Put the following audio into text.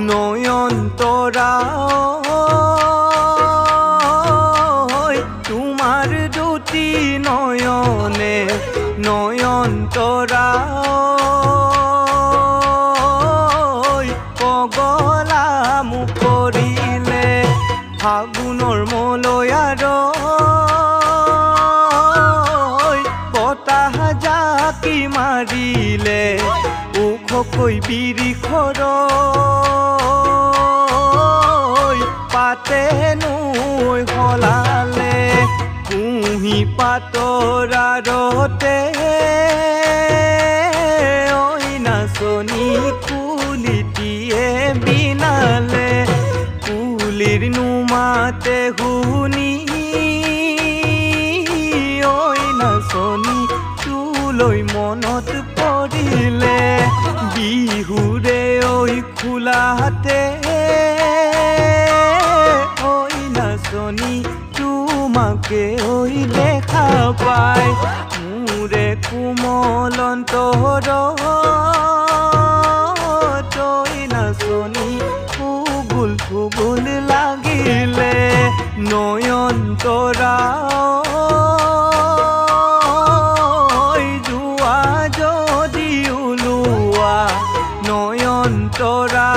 নয়নতৰা তোমাৰ দুটি নয়নে নয়নতৰা পগলা মোক কৰিলে ফাগুনৰ মলয়াৰ বতাহ জাকি মাৰিলে ওখকৈ বিৰিখৰ পাতে নৈ সলালে কুঁহি পাতৰ আৰতে ঐ নাচনী কুলিটিয়ে বিনালে কুলিৰ নুমাতে শুনি ঐ নাচনী তোলৈ মনত পৰিলে বিহুৰে ঐ খোলাতে ঐ নাচনী তোমাকে ঐ দেখা পাই মোৰে কোমল অন্তৰ ঐ নাচনী ফুগুল ফুগুল লাগিলে নয়নতৰা যোৱা যদি ওলোৱা নয়নতৰা